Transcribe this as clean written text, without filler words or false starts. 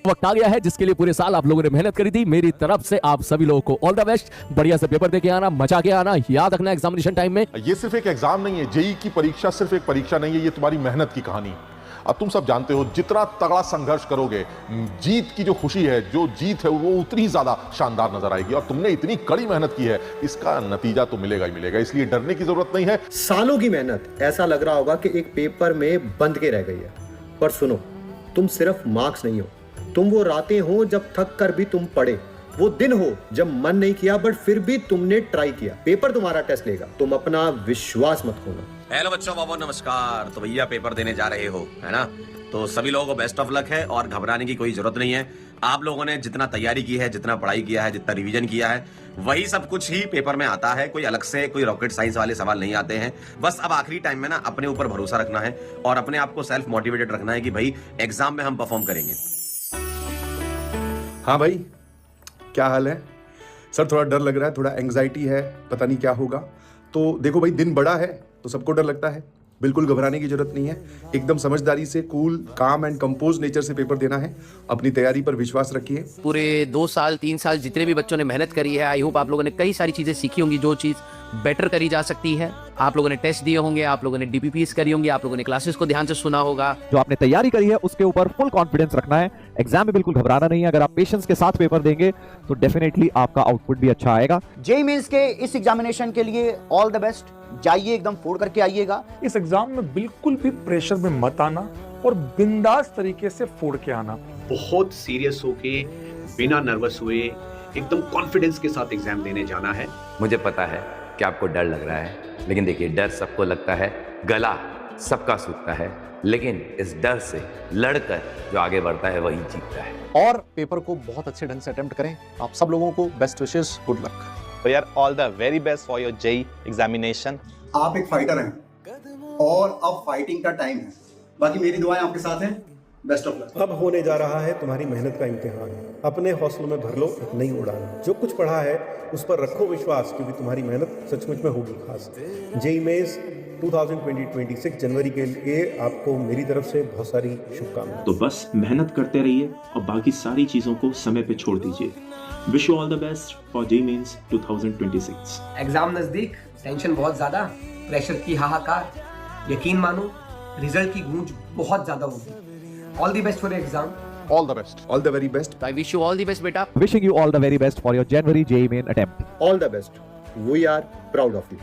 वक्त आ गया है जिसके लिए पूरे साल आप लोगों ने मेहनत करी थी। मेरी तरफ से आप सभी लोगों को ऑल द बेस्ट। बढ़िया से पेपर देके आना, मचा के आना। याद रखना एग्जामिनेशन टाइम में ये सिर्फ एक एग्जाम नहीं है, जेई की परीक्षा सिर्फ एक परीक्षा नहीं है, ये तुम्हारी मेहनत की कहानी है। अब तुम सब जानते हो जितना तगड़ा संघर्ष करोगे, जीत की जो खुशी है, जो जीत है, वो उतनी ज्यादा शानदार नजर आएगी। और तुमने इतनी कड़ी मेहनत की है, इसका नतीजा तो मिलेगा ही मिलेगा, इसलिए डरने की जरूरत नहीं है। सालों की मेहनत ऐसा लग रहा होगा कि एक पेपर में बंद के रह गई है, पर सुनो, तुम सिर्फ मार्क्स नहीं हो, तुम वो रातें हो जब थक कर भी तुम पढ़े, वो दिन हो जब मन नहीं किया बट फिर भी तुमने ट्राई किया। पेपर तुम्हारा टेस्ट लेगा, तुम अपना विश्वास मत खोना। हेलो बच्चों, बाबू नमस्कार। तो भैया पेपर देने जा रहे हो, है ना? तो सभी लोगों को बेस्ट ऑफ लक है और घबराने की कोई जरूरत नहीं है। आप लोगों ने जितना तैयारी की है, जितना पढ़ाई किया है, जितना रिवीजन किया है, वही सब कुछ ही पेपर में आता है। कोई अलग से कोई रॉकेट साइंस वाले सवाल नहीं आते हैं। बस अब आखिरी टाइम में ना अपने ऊपर भरोसा रखना है और अपने आप को सेल्फ मोटिवेटेड रखना है कि भाई एग्जाम में हम परफॉर्म करेंगे। हाँ भाई, क्या हाल है सर? थोड़ा डर लग रहा है, थोड़ा एंग्जाइटी है, पता नहीं क्या होगा। तो देखो भाई, दिन बड़ा है तो सबको डर लगता है, बिल्कुल घबराने की जरूरत नहीं है। एकदम समझदारी से, कूल, काम एंड कंपोज नेचर से पेपर देना है। अपनी तैयारी पर विश्वास रखिए। पूरे 2 साल 3 साल जितने भी बच्चों ने मेहनत करी है, आई होप आप लोगों ने कई सारी चीजें सीखी होंगी जो चीज बेटर करी जा सकती है। आप लोगों ने टेस्ट दिए होंगे, आप लोगों ने डीपीपीएस करी होंगी, आप लोगों ने क्लासेस को ध्यान से सुना होगा। जो आपने तैयारी करी है उसके ऊपर फुल कॉन्फिडेंस रखना है। एग्जाम में बिल्कुल घबराना नहीं है। अगर आप पेशेंस के साथ पेपर देंगे तो डेफिनेटली आपका आउटपुट भी अच्छा आएगा। जेईई मेंस के इस एग्जामिनेशन के लिए ऑल द बेस्ट। जाइए, एकदम फोड़ करके आइएगा। इस एग्जाम में बिल्कुल भी प्रेशर में मत आना और बिंदास तरीके से फोड़ के आना। बहुत सीरियस होके, बिना नर्वस हुए, एकदम कॉन्फिडेंस के साथ एग्जाम देने जाना है। मुझे पता है कि आपको डर लग रहा है, लेकिन देखिए, डर सबको लगता है, गला सबका सूखता है, लेकिन इस डर से लड़कर जो आगे बढ़ता है वही जीतता है। और पेपर को बहुत अच्छे ढंग से अटेम्प्ट करें। आप सब लोगों को बेस्ट विशेस, गुड लक। तो यार, all the very best for your JEE examination. आप एक फाइटर हैं और अब फाइटिंग का टाइम है। बाकी मेरी दुआएं आपके साथ हैं। Best of luck. अब होने जा रहा है तुम्हारी मेहनत का इम्तिहान। अपने हौसलों में भर लो एक नई उड़ान। जो कुछ पढ़ा है उस पर रखो विश्वास, क्योंकि तुम्हारी मेहनत सचमुच में होगी खास। जेईई मेंस 2026 जनवरी के लिए आपको मेरी तरफ से बहुत सारी शुभकामनाएं। तो बस मेहनत करते रहिए और बाकी सारी चीजों को समय पे छोड़ दीजिए। Wish you all the best for JEE mains 2026। Exam नजदीक, टेंशन बहुत ज्यादा, प्रेशर की हाहाकार। यकीन मानो, रिजल्ट की गूंज बहुत ज्यादा होगी। All the best for your exam. All the best, all the very best. I wish you all the best बेटा। Wishing you all the very best for your January JEE main attempt. All the best. We are proud of you.